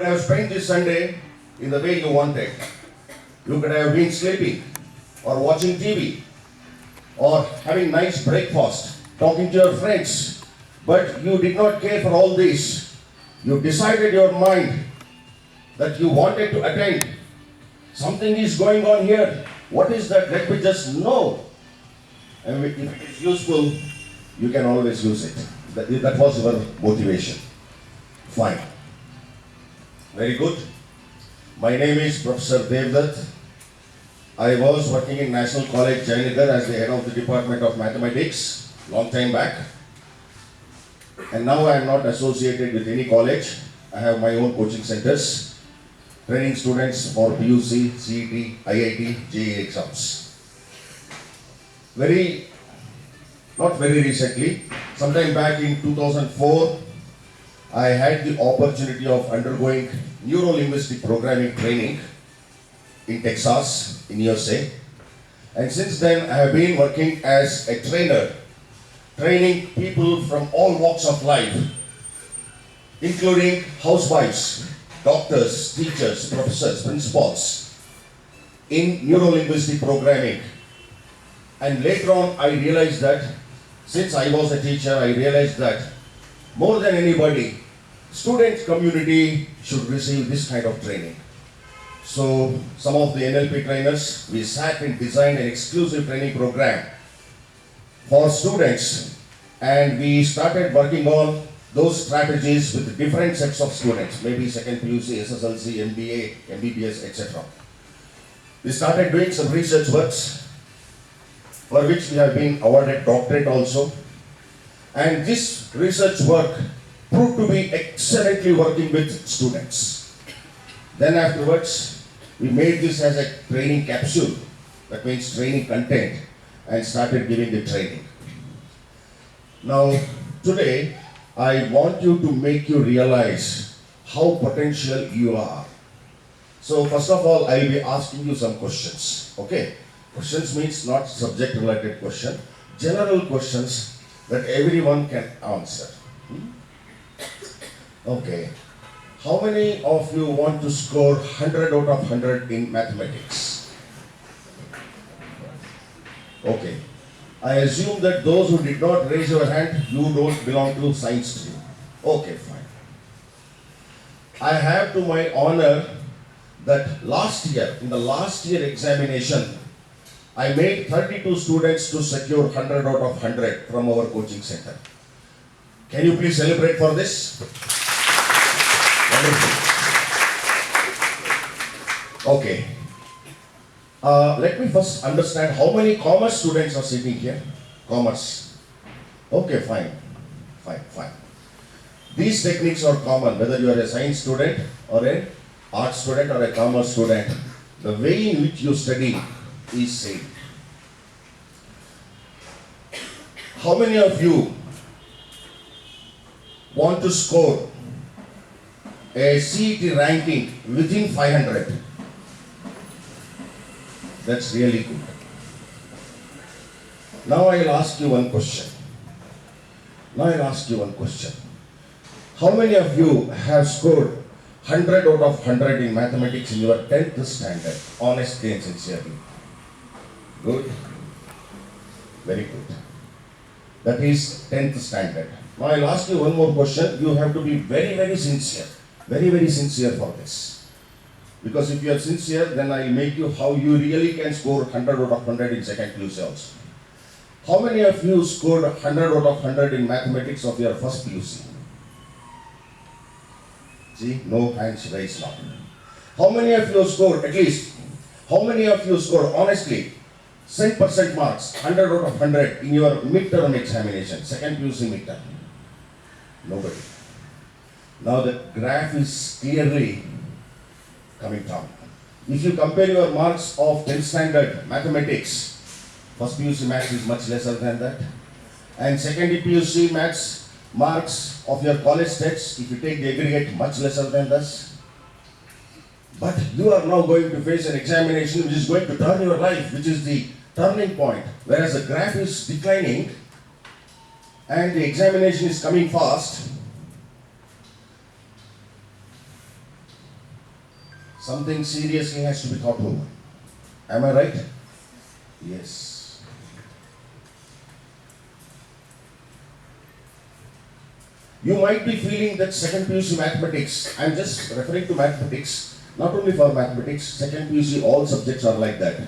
have spent this Sunday in the way you wanted. You could have been sleeping, or watching TV, or having nice breakfast, talking to your friends. But you did not care for all this. You decided your mind that you wanted to attend. Something is going on here. What is that? Let me just know. And if it is useful, you can always use it. That was your motivation. Fine. Very good. My name is Professor Devdutt. I was working in National College, Jayanagar as the head of the Department of Mathematics long time back. And now I am not associated with any college. I have my own coaching centers, training students for PUC, CET, IIT, JEE exams. Not very recently, sometime back in 2004, I had the opportunity of undergoing neuro-linguistic programming training in Texas, in USA. And since then, I have been working as a trainer, training people from all walks of life, including housewives, doctors, teachers, professors, principals, in neuro-linguistic programming. And later on, I realized that, since I was a teacher, I realized that more than anybody, student community should receive this kind of training. So some of the NLP trainers, we sat and designed an exclusive training program for students, and we started working on those strategies with different sets of students, maybe second PUC, SSLC, MBA, MBBS, etc. We started doing some research works, for which we have been awarded doctorate also. And this research work proved to be excellently working with students. Then afterwards, we made this as a training capsule, that means training content, and started giving the training. Now, today, I want you to make you realize how potential you are. So first of all, I'll be asking you some questions, okay? Questions means not subject-related question, general questions that everyone can answer. Okay. How many of you want to score 100 out of 100 in mathematics? Okay. I assume that those who did not raise your hand, you don't belong to science stream. Okay, fine. I have to my honor that in the last year examination, I made 32 students to secure 100 out of 100 from our coaching center. Can you please celebrate for this? Wonderful. Okay. Let me first understand how many commerce students are sitting here. Commerce. Okay, fine. Fine. These techniques are common, whether you are a science student or an art student or a commerce student. The way in which you study is same. How many of you want to score a CET ranking within 500? That's really good. Now I'll ask you one question. How many of you have scored 100 out of 100 in mathematics in your 10th standard? Honestly and sincerely. Good. Very good. That is 10th standard. Now I'll ask you one more question. You have to be very, very sincere. Very, very sincere for this. Because if you are sincere, then I'll make you how you really can score 100 out of 100 in second PUC also. How many of you scored 100 out of 100 in mathematics of your first PUC? See, no hands raised now. How many of you scored, at least, how many of you scored, honestly, 100% marks, 100 out of 100 in your midterm examination, second PUC midterm? Nobody. Now the graph is clearly coming down. If you compare your marks of 10th standard mathematics, first PUC maths is much lesser than that. And second PUC maths marks of your college tests, if you take the aggregate, much lesser than this. But you are now going to face an examination which is going to turn your life, which is the turning point. Whereas the graph is declining and the examination is coming fast, Something seriously has to be thought over. Am I right? Yes. You might be feeling that second PUC mathematics, I'm just referring to mathematics, not only for mathematics, second PUC, all subjects are like that.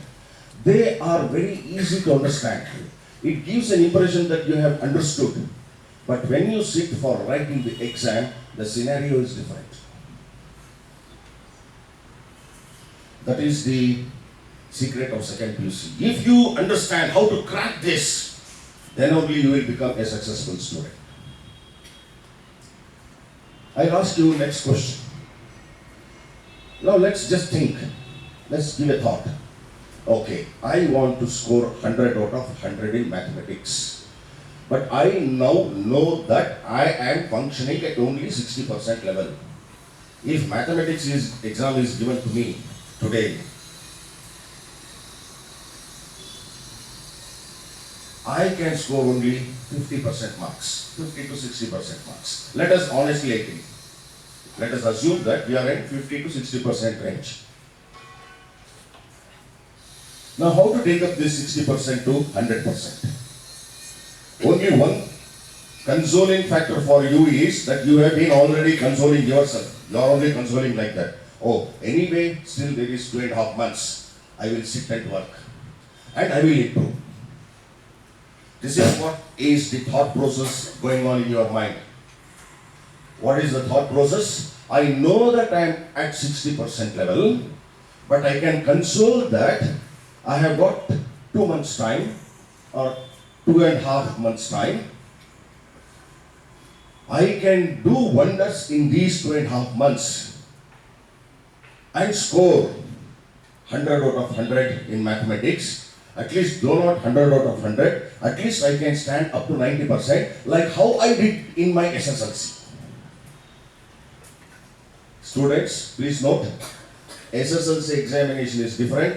They are very easy to understand. It gives an impression that you have understood. But when you sit for writing the exam, the scenario is different. That is the secret of second PUC. If you understand how to crack this, then only you will become a successful student. I'll ask you next question. Now let's just think. Let's give a thought. Okay, I want to score 100 out of 100 in mathematics. But I now know that I am functioning at only 60% level. If mathematics exam is given to me today, I can score only 50% marks, 50 to 60% marks. Let us honestly agree. Let us assume that we are in 50 to 60% range. Now how to take up this 60% to 100%? Only one consoling factor for you is that you have been already consoling yourself. You are only consoling like that. Oh, anyway, still there is 2.5 months. I will sit and work. And I will improve. This is what is the thought process going on in your mind. What is the thought process? I know that I am at 60% level, but I can console that I have got 2 months time or 2.5 months time. I can do wonders in these 2.5 months and score 100 out of 100 in mathematics. At least though not 100 out of 100, at least I can stand up to 90% like how I did in my SSLC. Students, please note, SSLC examination is different.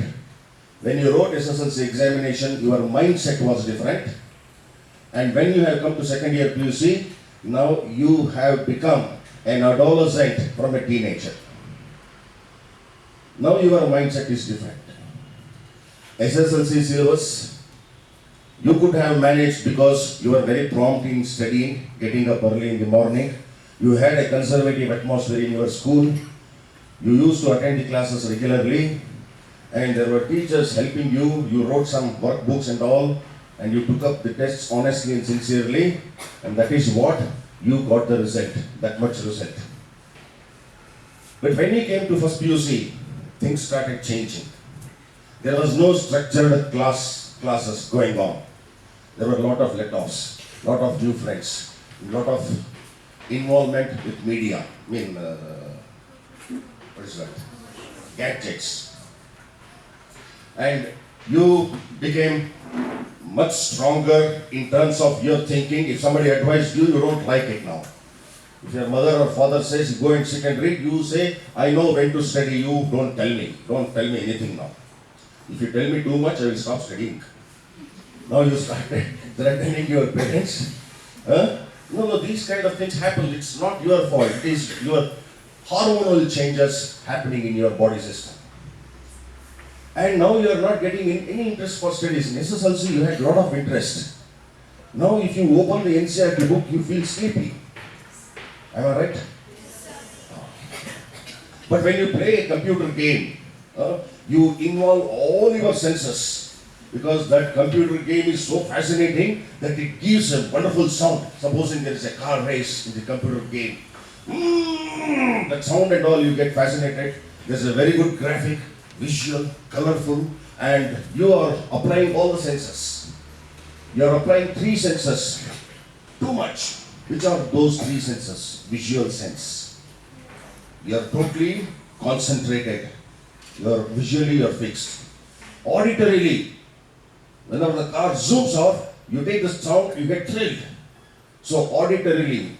When you wrote SSLC examination, your mindset was different. And when you have come to second year PUC, now you have become an adolescent from a teenager. Now your mindset is different. SSLC syllabus, you could have managed because you were very prompt in studying, getting up early in the morning. You had a conservative atmosphere in your school. You used to attend the classes regularly. And there were teachers helping you. You wrote some workbooks and all. And you took up the tests honestly and sincerely. And that is what you got the result, that much result. But when you came to first PUC, things started changing. There was no structured classes going on. There were a lot of let-offs, lot of new friends, lot of involvement with media. I mean, what is that? Gadgets. And you became much stronger in terms of your thinking. If somebody advised you, you don't like it now. If your mother or father says, go and sit and read, you say, I know when to study, you don't tell me. Don't tell me anything now. If you tell me too much, I will stop studying. Now you started threatening your parents. No, these kind of things happen. It's not your fault. It is your hormonal changes happening in your body system. And now you are not getting any interest for studies. In SSLC, you had a lot of interest. Now if you open the NCERT book, you feel sleepy. Am I right? But when you play a computer game, you involve all your senses, because that computer game is so fascinating that it gives a wonderful sound. Supposing there is a car race in the computer game, that sound and all, you get fascinated. There's a very good graphic, visual, colorful, and you are applying all the senses. You are applying 3 senses, too much. Which are those 3 senses? Visual sense. You are totally concentrated. Visually you are fixed. Auditorily, whenever the car zooms out, you take the sound, you get thrilled. So auditorily,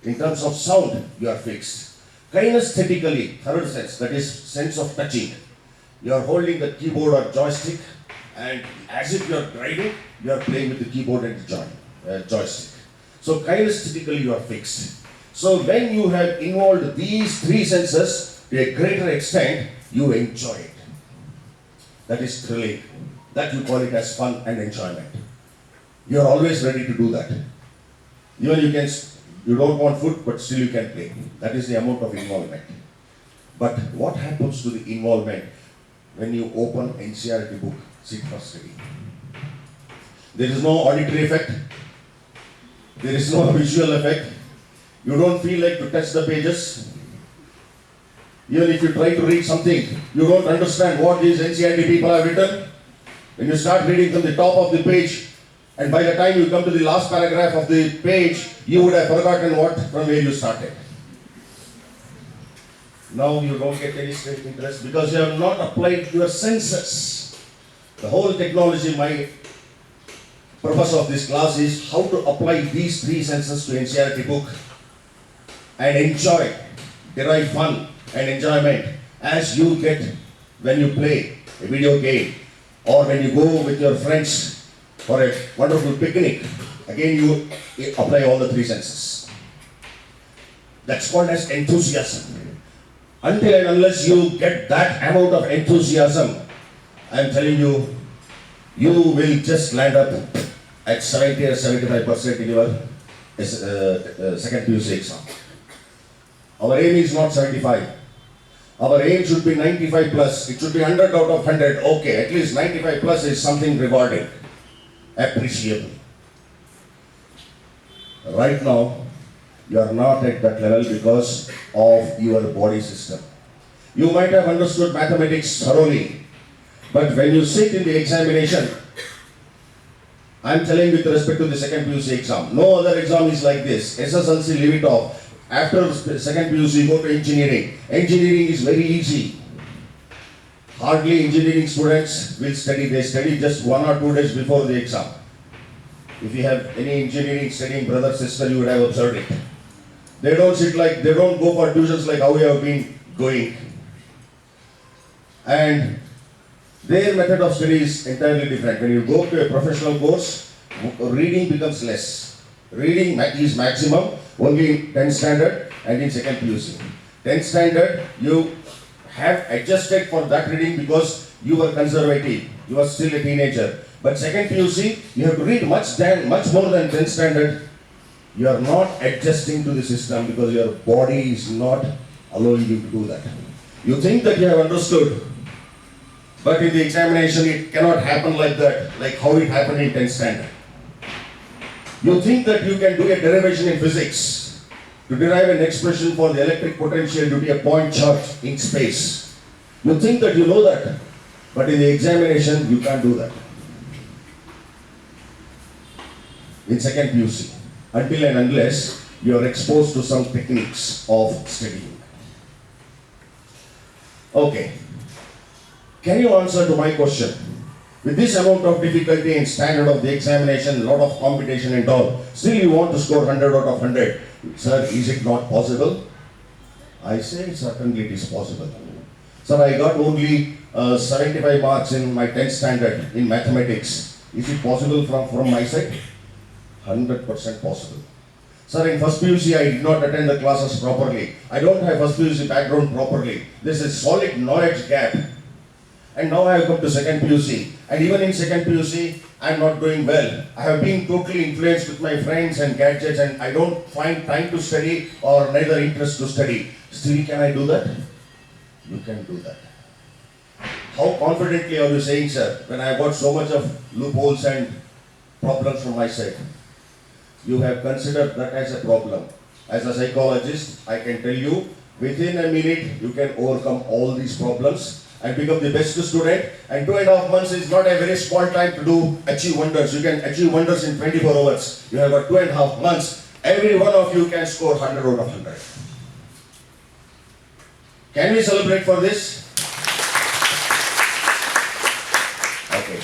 in terms of sound, you are fixed. Kinesthetically, third sense, that is sense of touching. You are holding the keyboard or joystick, and as if you are driving, you are playing with the keyboard and the joystick. So kinesthetically you are fixed. So when you have involved these 3 senses, to a greater extent, you enjoy it. That is thrilling. That you call it as fun and enjoyment. You are always ready to do that. Even you don't want food, but still you can play. That is the amount of involvement. But what happens to the involvement when you open NCERT book, sit for study? There is no auditory effect. There is no visual effect. You don't feel like to touch the pages. Even if you try to read something, you don't understand what these NCERT people have written. When you start reading from the top of the page, and by the time you come to the last paragraph of the page, you would have forgotten from where you started. Now you don't get any straight interest because you have not applied your senses. The whole technology, my purpose of this class is how to apply these three senses to NCERT book and enjoy, derive fun and enjoyment as you get when you play a video game or when you go with your friends for a wonderful picnic. Again, you apply all the three senses. That's called as enthusiasm. Until and unless you get that amount of enthusiasm, I am telling you, you will just land up at 70 or 75% in your second PUC exam. Our aim is not 75. Our aim should be 95 plus. It should be 100 out of 100. Okay, at least 95 plus is something rewarding, appreciable. Right now, you are not at that level because of your body system. You might have understood mathematics thoroughly, but when you sit in the examination, I am telling with respect to the second PUC exam, no other exam is like this. SSLC, leave it off. After second PUC, go to engineering. Engineering is very easy. Hardly engineering students will study. They study just 1 or 2 days before the exam. If you have any engineering studying brother, sister, you would have observed it. They don't go for tuitions like how we have been going. And their method of study is entirely different. When you go to a professional course, reading becomes less. Reading is maximum only in 10th standard and in second PUC. 10th standard, you have adjusted for that reading because you were conservative. You were still a teenager. But second PUC, you have to read much more than 10th standard. You are not adjusting to the system because your body is not allowing you to do that. You think that you have understood, but in the examination it cannot happen like that, like how it happened in 10th standard. You think that you can do a derivation in physics to derive an expression for the electric potential due to a point charge in space. You think that you know that, but in the examination you can't do that. In second PUC, until and unless you are exposed to some techniques of studying. Okay. Can you answer to my question? With this amount of difficulty and standard of the examination, lot of competition and all, still you want to score 100 out of 100. Sir, is it not possible? I say certainly it is possible. Sir, I got only 75 marks in my 10th standard in mathematics. Is it possible from my side? 100% possible. Sir, in first PUC I did not attend the classes properly. I don't have first PUC background properly. There's a solid knowledge gap. And now I have come to second PUC. And even in second PUC, I am not doing well. I have been totally influenced with my friends and gadgets and I don't find time to study or neither interest to study. Still, can I do that? You can do that. How confidently are you saying, sir, when I have got so much of loopholes and problems from my side? You have considered that as a problem. As a psychologist, I can tell you, within a minute, you can overcome all these problems and become the best student. And 2.5 months is not a very small time to achieve wonders. You can achieve wonders in 24 hours. You have got 2.5 months. Every one of you can score 100 out of 100. Can we celebrate for this? Okay.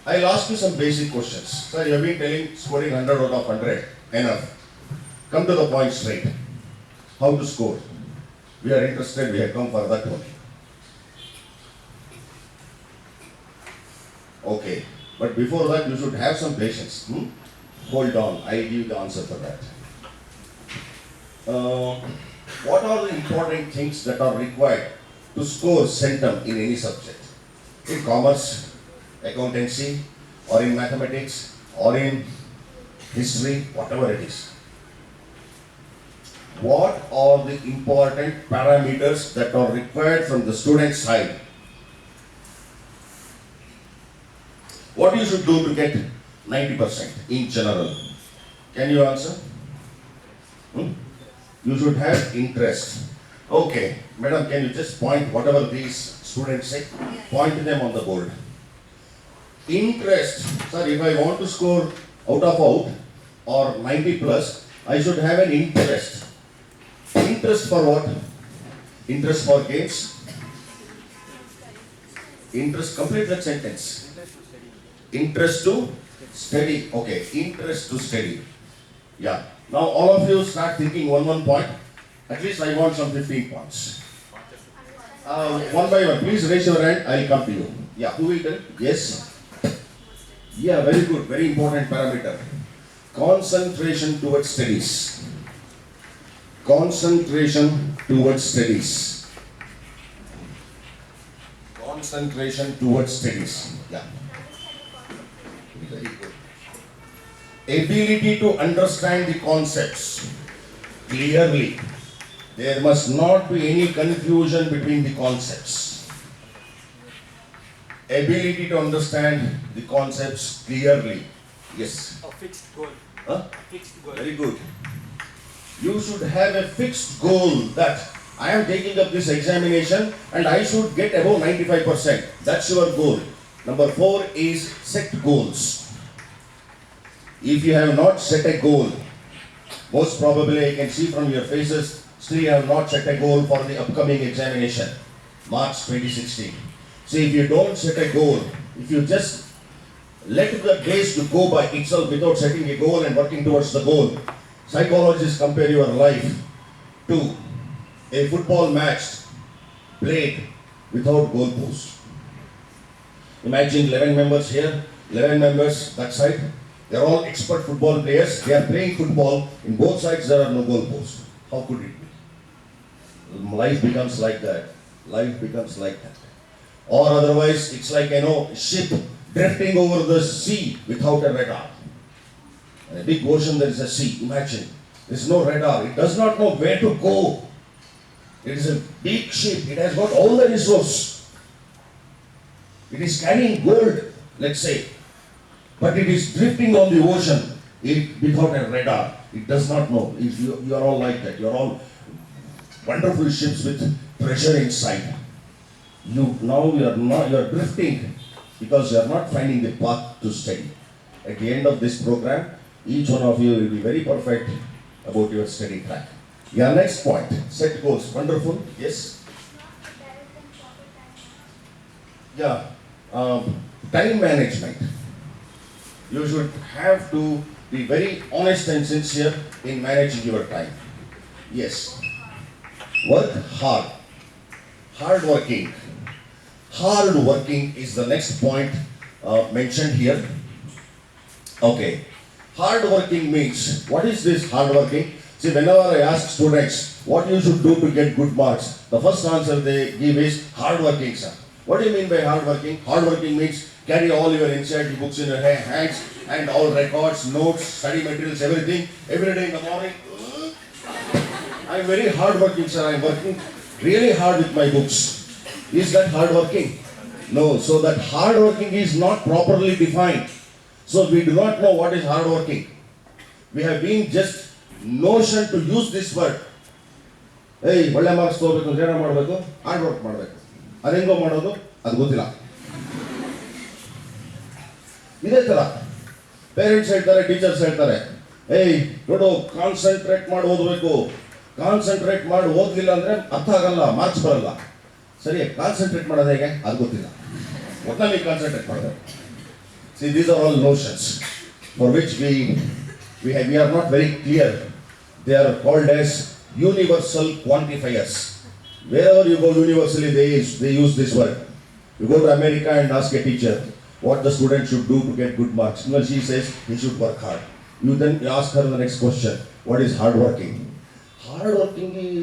I'll ask you some basic questions. Sir, you have been telling scoring 100 out of 100. Enough. Come to the point straight. How to score? We are interested, we have come for that one. Okay, but before that you should have some patience. Hold on, I'll give you the answer for that. what are the important things that are required to score centum in any subject? In commerce, accountancy, or in mathematics, or in history, whatever it is. What are the important parameters that are required from the student side? What you should do to get 90% in general? Can you answer? You should have interest. Okay, madam, can you just point whatever these students say? Point them on the board. Interest. Sir, if I want to score out of out or 90 plus, I should have an interest. Interest for what? Interest for games? Interest, complete that sentence. Interest to study. Okay, interest to study. Yeah. Now all of you start thinking one point. At least I want some 15 points. One by one. Please raise your hand. I'll come to you. Yeah. Who will tell? Yes. Yeah. Very good. Very important parameter. Concentration towards studies. Concentration towards studies. Concentration towards studies. Yeah. Very good. Ability to understand the concepts clearly. There must not be any confusion between the concepts. Ability to understand the concepts clearly. Yes. A fixed goal. Huh? Fixed goal. Very good. You should have a fixed goal that I am taking up this examination and I should get above 95%. That's your goal. Number 4 is set goals. If you have not set a goal, most probably I can see from your faces, still you have not set a goal for the upcoming examination, March 2016. See, if you don't set a goal, if you just let the days to go by itself without setting a goal and working towards the goal, psychologists compare your life to a football match played without goalposts. Imagine 11 members here, 11 members that side. They are all expert football players. They are playing football. In both sides there are no goalposts. How could it be? Life becomes like that. Life becomes like that. Or otherwise, it's like, a ship drifting over the sea without a radar. In a big ocean there is a sea. Imagine. There is no radar. It does not know where to go. It is a big ship. It has got all the resources. It is carrying gold, let's say. But it is drifting on the ocean without a radar. It does not know. You are all like that. You are all wonderful ships with treasure inside. You are drifting because you are not finding the path to study. At the end of this program, each one of you will be very perfect about your study track. Yeah, next point. Set goals. Wonderful. Yes. Yeah. Time management. You should have to be very honest and sincere in managing your time. Yes. Work hard. Hard working. Hard working is the next point mentioned here. Okay. Hard working means, what is this hard working? See, whenever I ask students what you should do to get good marks, the first answer they give is hard working, sir. What do you mean by hard working? Hard working means carry all your NCERT books in your hands and all records, notes, study materials, everything, every day in the morning. I am very hard working, sir. I am working really hard with my books. Is that hard working? No. So that hard working is not properly defined. So we do not know what is hard working. We have been just notion to use this word. Hey, ಒಳ್ಳೆ marks ತಗೋಬೇಕು ಅಂದ್ರೆ ಏನು ಮಾಡಬೇಕು? Hard work ಮಾಡಬೇಕು. ಅದೆಂಗೋ ಮಾಡೋದು? ಅದು ಗೊತ್ತಿಲ್ಲ. ಇದೇ ತರ ಪೇರೆಂಟ್ಸ್ ಹೇಳ್ತಾರೆ, ಟೀಚರ್ಸ್ ಹೇಳ್ತಾರೆ, ಏಯ್ ನೋಡು ಕಾನ್ಸಂಟ್ರೇಟ್ ಮಾಡಿ ಓದಬೇಕು, ಕಾನ್ಸಂಟ್ರೇಟ್ ಮಾಡಿ ಓದಲಿಲ್ಲ ಅಂದ್ರೆ ಅರ್ಥ ಆಗಲ್ಲ, ಮಾರ್ಕ್ಸ್ ಬರಲ್ಲ. ಸರಿ, ಕಾನ್ಸಂಟ್ರೇಟ್ ಮಾಡೋದು ಹೇಗೆ? ಅದು ಗೊತ್ತಿಲ್ಲ. ಒಟ್ಟಿನಲ್ಲಿ ಕಾನ್ಸಂಟ್ರೇಟ್ ಮಾಡಬೇಕು. See, these are all notions for which we are not very clear. They are called as universal quantifiers. Wherever you go universally, they use this word. You go to America and ask a teacher what the student should do to get good marks. No, she says he should work hard. You then ask her the next question, what is hard working? Hard working is